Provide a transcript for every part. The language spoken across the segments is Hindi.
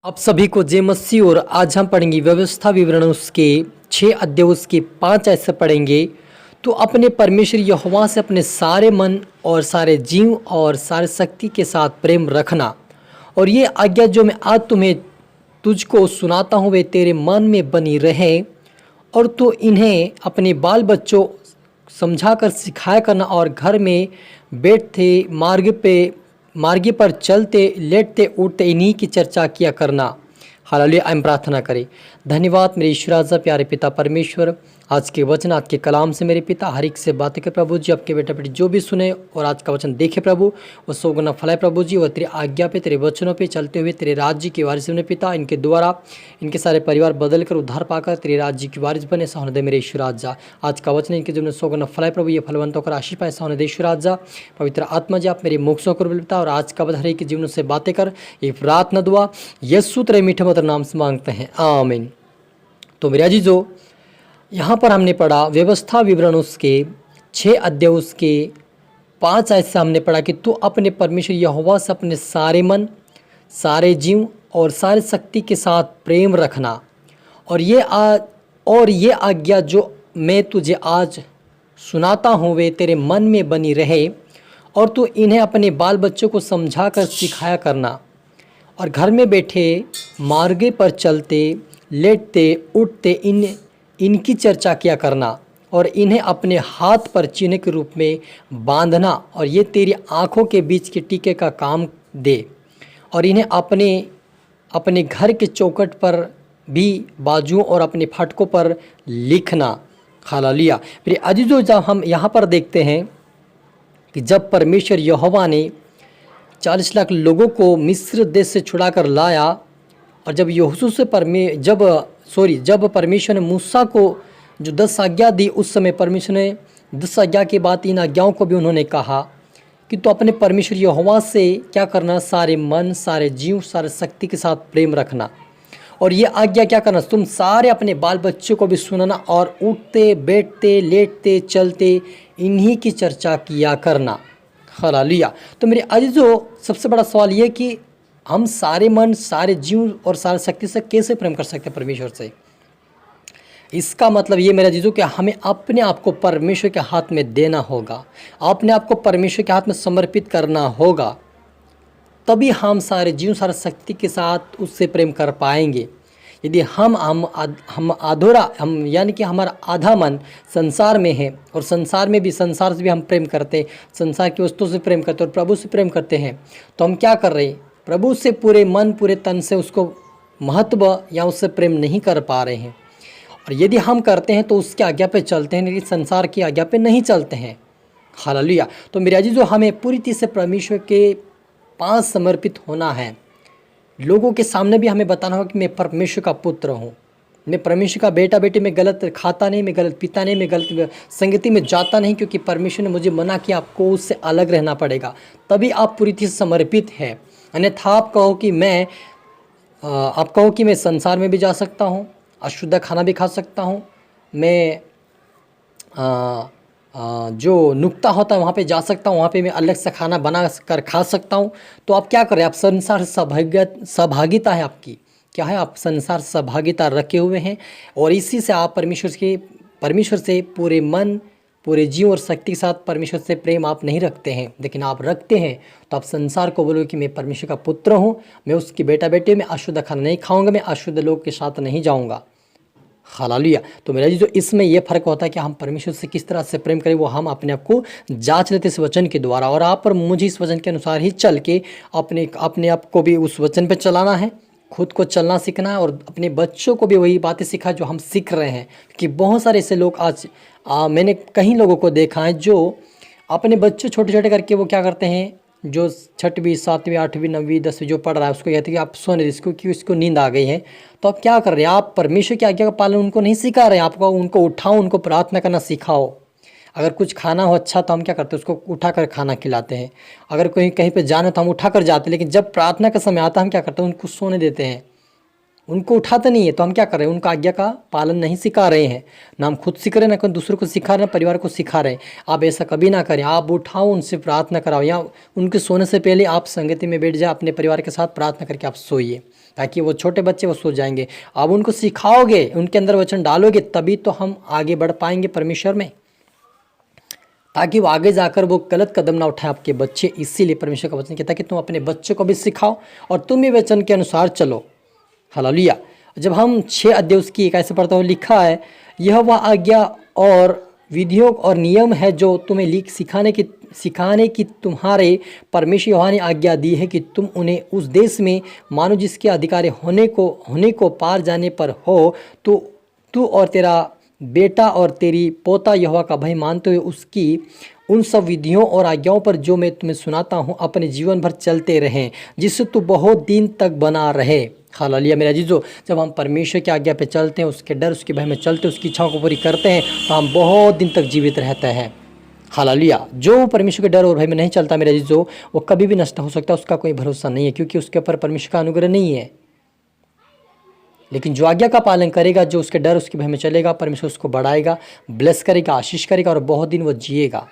आप सभी को जय मसीह। और आज हम पढ़ेंगे व्यवस्था विवरण उसके 6 अध्याय उसके 5 ऐसे पढ़ेंगे। तो अपने परमेश्वर यहोवा से अपने सारे मन और सारे जीव और सारे शक्ति के साथ प्रेम रखना। और ये आज्ञा जो मैं आज तुम्हें तुझको सुनाता हूँ वे तेरे मन में बनी रहे। और तो इन्हें अपने बाल बच्चों समझा कर सिखाया करना और घर में बैठते मार्ग पर चलते लेटते उठते इन्हीं की चर्चा किया करना। हालेलुया। हम प्रार्थना करें। धन्यवाद मेरे ईश्वर राजा प्यारे पिता परमेश्वर, आज के वचन आज के कलाम से मेरे पिता हर एक से बातें कर प्रभु जी। आपके बेटा बेटी जो भी सुने और आज का वचन देखे प्रभु वो सौगुना फलाए प्रभु जी। और तेरी आज्ञा पे तेरे वचनों पे चलते हुए तेरे राज्य की वारिस बने पिता। इनके द्वारा इनके सारे परिवार बदल कर उद्धार पाकर तेरे राज्य की वारिस बने। ऐसा होने दे मेरे ईश्वर राजा। आज का वचन इनके जीवन में सौगुना फलाए प्रभु, ये फलवंत होकर आशीष पाए। ऐसा होने दे ईश्वर राजा। पवित्र आत्मा जी आप मेरे मोक्षों को पिता और आज का वचन हर एक के जीवन से बातें कर। ये प्रार्थना दुआ यीशु तेरे मीठे मधुर नाम से मांगते हैं, आमीन। तो मेरा जी जो यहाँ पर हमने पढ़ा व्यवस्था विवरण उसके 6 अध्याय उसके 5 ऐसे हमने पढ़ा कि तू अपने परमेश्वर यहोवा से अपने सारे मन सारे जीव और सारे शक्ति के साथ प्रेम रखना। और ये आज्ञा जो मैं तुझे आज सुनाता हूँ वे तेरे मन में बनी रहे। और तू इन्हें अपने बाल बच्चों को समझा कर सिखाया करना और घर में बैठे मार्ग पर चलते लेटते उठते इनकी चर्चा किया करना और इन्हें अपने हाथ पर चिन्ह के रूप में बांधना। और ये तेरी आँखों के बीच के टीके का काम दे। और इन्हें अपने घर के चौखट पर भी बाजुओं और अपने फाटकों पर लिखना। हालेलुया। फिर अजीजों, जब हम यहाँ पर देखते हैं कि जब परमेश्वर यहोवा ने 40 लाख लोगों को मिस्र देश से छुड़ा कर लाया और जब परमेश्वर ने मूसा को जो 10 आज्ञा दी, उस समय परमेश्वर ने 10 आज्ञा के बाद इन आज्ञाओं को भी उन्होंने कहा कि तो अपने परमेश्वर यहोवा से क्या करना, सारे मन सारे जीव सारे शक्ति के साथ प्रेम रखना। और ये आज्ञा क्या करना, तुम सारे अपने बाल बच्चों को भी सुनाना और उठते बैठते लेटते चलते इन्हीं की चर्चा किया करना। हालेलुया। तो मेरे अजीजों, सबसे बड़ा सवाल ये कि हम सारे मन सारे जीव और सारे शक्ति से कैसे प्रेम कर सकते हैं परमेश्वर से। इसका मतलब ये मेरे अजीजों कि हमें अपने आप को परमेश्वर के हाथ में देना होगा, अपने आप को परमेश्वर के हाथ में समर्पित करना होगा, तभी हम सारे जीव सारे शक्ति के साथ उससे प्रेम कर पाएंगे। यदि हम यानी कि हमारा आधा मन संसार में है और संसार से भी हम प्रेम करते हैं, संसार की वस्तुओं से प्रेम करते हैं और प्रभु से प्रेम करते हैं, तो हम क्या कर रहे हैं, प्रभु से पूरे मन पूरे तन से उसको महत्व या उससे प्रेम नहीं कर पा रहे हैं। और यदि हम करते हैं तो उसकी आज्ञा पे चलते हैं, लेकिन संसार की आज्ञा पे नहीं चलते हैं। हालेलुया। तो मेरा जी जो हमें पूरी तरह से परमेश्वर के पास समर्पित होना है। लोगों के सामने भी हमें बताना होगा कि मैं परमेश्वर का पुत्र हूँ, मैं परमेश्वर का बेटा बेटी, मैं गलत खाता नहीं, मैं गलत पीता नहीं, मैं गलत संगति में जाता नहीं, क्योंकि परमेश्वर ने मुझे मना किया आपको उससे अलग रहना पड़ेगा, तभी आप पूरी तरह से समर्पित है। अन्यथा आप कहो कि मैं संसार में भी जा सकता हूँ, अशुद्ध खाना भी खा सकता हूँ, मैं जो नुक्ता होता है वहाँ पे जा सकता हूँ, वहाँ पे मैं अलग से खाना बना कर खा सकता हूँ। तो आप क्या कर रहे हैं, आप संसार सहभागिता है आपकी, क्या है, आप संसार सहभागिता रखे हुए हैं। और इसी से आप परमेश्वर से पूरे मन पूरे जीव और शक्ति के साथ परमेश्वर से प्रेम आप नहीं रखते हैं। लेकिन आप रखते हैं तो आप संसार को बोलोगे कि मैं परमेश्वर का पुत्र हूँ, मैं उसकी बेटा बेटे, मैं अशुद्ध खाना नहीं खाऊंगा, मैं अशुद्ध लोग के साथ नहीं जाऊँगा। हालेलुया। तो मेरा जी जो इसमें यह फ़र्क होता है कि हम परमेश्वर से किस तरह से प्रेम करें, वो हम अपने आप को जांच लेते इस वचन के द्वारा। और आप पर मुझे इस वचन के अनुसार ही चल के अपने आप को भी उस वचन पे चलाना है, खुद को चलना सीखना है और अपने बच्चों को भी वही बातें सिखा जो हम सीख रहे हैं। कि बहुत सारे ऐसे लोग आज मैंने कई लोगों को देखा है जो अपने बच्चे छोटे छोटे करके वो क्या करते हैं, जो 6वीं 7वीं 8वीं 9वीं 10वीं जो पढ़ रहा है उसको कहते हैं कि आप सोने इसको कि उसको नींद आ गई है। तो आप क्या कर रहे हैं, आप परमेश्वर की आज्ञा का पालन उनको नहीं सिखा रहे हैं। आपको उनको उठाओ, उनको प्रार्थना करना सिखाओ। अगर कुछ खाना हो अच्छा तो हम क्या करते हैं, उसको उठा कर खाना खिलाते हैं। अगर कहीं पे जाना तो हम उठा कर जाते हैं, लेकिन जब प्रार्थना का समय आता है हम क्या करते हैं, उनको सोने देते हैं, उनको उठाते नहीं है, तो हम क्या कर रहे हैं, उनका आज्ञा का पालन नहीं सिखा रहे हैं। ना हम खुद सीख रहे हैं, ना कोई दूसरों को सिखा रहे हैं, परिवार को सिखा रहे हैं। आप ऐसा कभी ना करें। आप उठाओ, उनसे प्रार्थना कराओ, या उनके सोने से पहले आप संगति में बैठ जाए, अपने परिवार के साथ प्रार्थना करके आप सोइए, ताकि वो छोटे बच्चे वो सो जाएंगे। आप उनको सिखाओगे, उनके अंदर वचन डालोगे, तभी तो हम आगे बढ़ पाएंगे परमेश्वर में, ताकि वो आगे जाकर वो गलत कदम ना उठाए आपके बच्चे। इसीलिए परमेश्वर का वचन कहता है कि तुम अपने बच्चों को भी सिखाओ और तुम भी वचन के अनुसार चलो। हालेलुया। जब हम 6 अध्याय उसकी 21 से पढ़ते हो, लिखा है, यह वह आज्ञा और विधियों और नियम है जो तुम्हें सिखाने की तुम्हारे परमेश्वर यहोवा ने आज्ञा दी है, कि तुम उन्हें उस देश में मानो जिसके अधिकारी होने को पार जाने पर हो, तो तू और तेरा बेटा और तेरी पोता यहोवा का भय मानते हुए उसकी उन सब विधियों और आज्ञाओं पर जो मैं तुम्हें सुनाता हूँ अपने जीवन भर चलते रहें, जिससे तू बहुत दिन तक बना रहे। हालेलुया मेरा जीजो, जब हम परमेश्वर की आज्ञा पे चलते हैं, उसके डर उसके भय में चलते हैं, उसकी इच्छाओं को पूरी करते हैं, तो हम बहुत दिन तक जीवित रहते हैं। हालेलुया। जो परमेश्वर के डर और भय में नहीं चलता मेरा जीजो, वो कभी भी नष्ट हो सकता है, उसका कोई भरोसा नहीं है, क्योंकि उसके ऊपर परमेश्वर का अनुग्रह नहीं है। लेकिन जो आज्ञा का पालन करेगा, जो उसके डर उसके भय में चलेगा, परमेश्वर उसको बढ़ाएगा, ब्लेस करेगा, आशीष करेगा, और बहुत दिन वो जिएगा।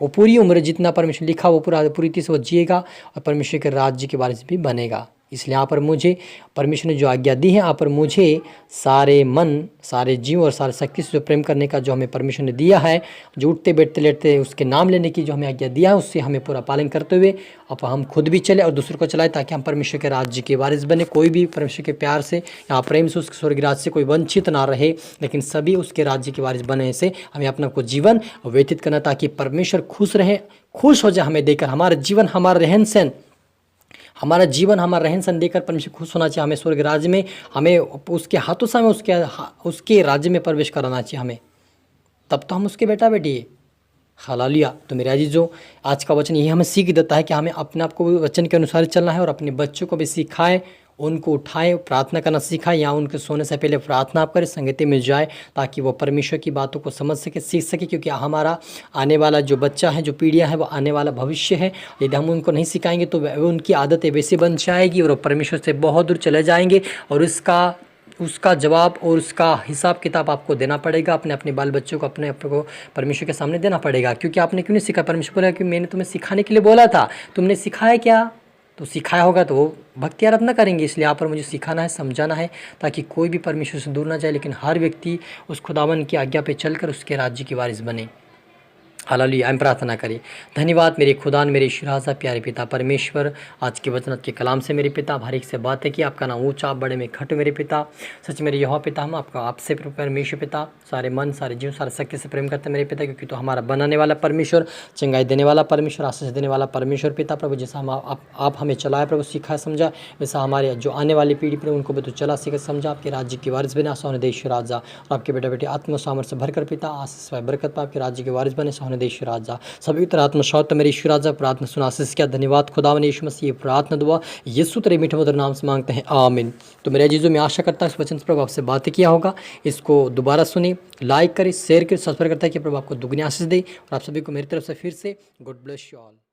वो पूरी उम्र जितना परमेश्वर लिखा वो पूरी रीति से वो जिएगा, और परमेश्वर के राज्य के बारे में भी बनेगा। इसलिए यहाँ पर मुझे परमेश्वर ने जो आज्ञा दी है, यहाँ पर मुझे सारे मन, सारे जीव और सारे शक्ति से जो प्रेम करने का जो हमें परमेश्वर ने दिया है, जो उठते बैठते लेटते उसके नाम लेने की जो हमें आज्ञा दिया है, उससे हमें पूरा पालन करते हुए अब हम खुद भी चले और दूसरों को चलाए, ताकि हम परमेश्वर के राज्य के वारिस बने। कोई भी परमेश्वर के प्यार से या प्रेम से उसके स्वर्ग राज्य से कोई वंचित ना रहे, लेकिन सभी उसके राज्य के वारिस बने से हमें अपना को जीवन व्यतीत करना, ताकि परमेश्वर खुश रहे, खुश हो जाए हमें देकर। हमारा जीवन, हमारा रहन सहन देकर परमेश्वर खुश होना चाहिए। हमें स्वर्ग राज्य में, हमें उसके हाथों से हमें उसके राज्य में प्रवेश कराना चाहिए हमें, तब तो हम उसके बेटा बेटी है। हालेलुया। तो मेरे अजीजों, आज का वचन यही हमें सीख देता है कि हमें अपने आप को वचन के अनुसार चलना है, और अपने बच्चों को भी सिखाए, उनको उठाए, प्रार्थना करना सिखाए, या उनके सोने से पहले प्रार्थना आप करें, संगति में जाए, ताकि वो परमेश्वर की बातों को समझ सके, सीख सके। क्योंकि हमारा आने वाला जो बच्चा है, जो पीढ़ियां है, वो आने वाला भविष्य है। यदि हम उनको नहीं सिखाएंगे तो उनकी आदतें वैसे बन जाएगी, और वो परमेश्वर से बहुत दूर चले जाएंगे, और उसका जवाब और उसका हिसाब किताब आपको देना पड़ेगा। अपने बाल बच्चों को अपने आप को परमेश्वर के सामने देना पड़ेगा। क्योंकि आपने क्यों नहीं सीखा? परमेश्वर बोला कि मैंने तुम्हें सिखाने के लिए बोला था, तुमने सिखाया क्या? तो सिखाया होगा तो वो भक्ति आराधना करेंगे। इसलिए यहाँ पर मुझे सिखाना है, समझाना है, ताकि कोई भी परमेश्वर से दूर ना जाए, लेकिन हर व्यक्ति उस खुदावन की आज्ञा पे चलकर उसके राज्य की वारिस बने। हालेलुया। हम प्रार्थना करें। धन्यवाद मेरे खुदा, मेरे ईश्वर प्यारे पिता परमेश्वर, आज के वचन के कलाम से मेरे पिता हर एक से बात है कि आपका नाम ऊंचा बड़े में खट मेरे पिता। सच मेरे यहोवा पिता, हम आपसे परमेश्वर पिता सारे मन, सारे जीव, सारे शक्ति से प्रेम करते हैं मेरे पिता, क्योंकि तो हमारा बनाने वाला परमेश्वर, चंगाई देने वाला परमेश्वर, आशीष देने वाला परमेश्वर पिता। प्रभु जैसा आप हमें चलाए प्रभु, सिखाया समझा, वैसा हमारे जो आने वाली पीढ़ी पर उनको भी तो चला सीखा समझा। आपके राज्य की वारिस बने सोने देश राजा, और आपके बेटा बेटे आत्म सामर्थ से भरकर पिता आशीष बरकत पा आपके राज्य के वारिस बने सोने देश राजा। सभी तरह आत्मशौत मेरे ईश्वर राजा प्रार्थना सुना आशीष क्या। धन्यवाद खुदा ने यीशु मसीह, प्रार्थना दुआ यीशु तेरे मीठे मधुर नाम से मांगते हैं, आमीन। तो मेरे अजीजों, मैं आशा करता हूँ इस वचन से प्रभु आपसे बातें किया होगा। इसको दोबारा सुने, लाइक करें, शेयर करें, सब्सक्राइब करता है कि प्रभु आपको दुगनी आशीष दे। और आप सभी को मेरी तरफ से फिर से गुड ब्लेस यू ऑल।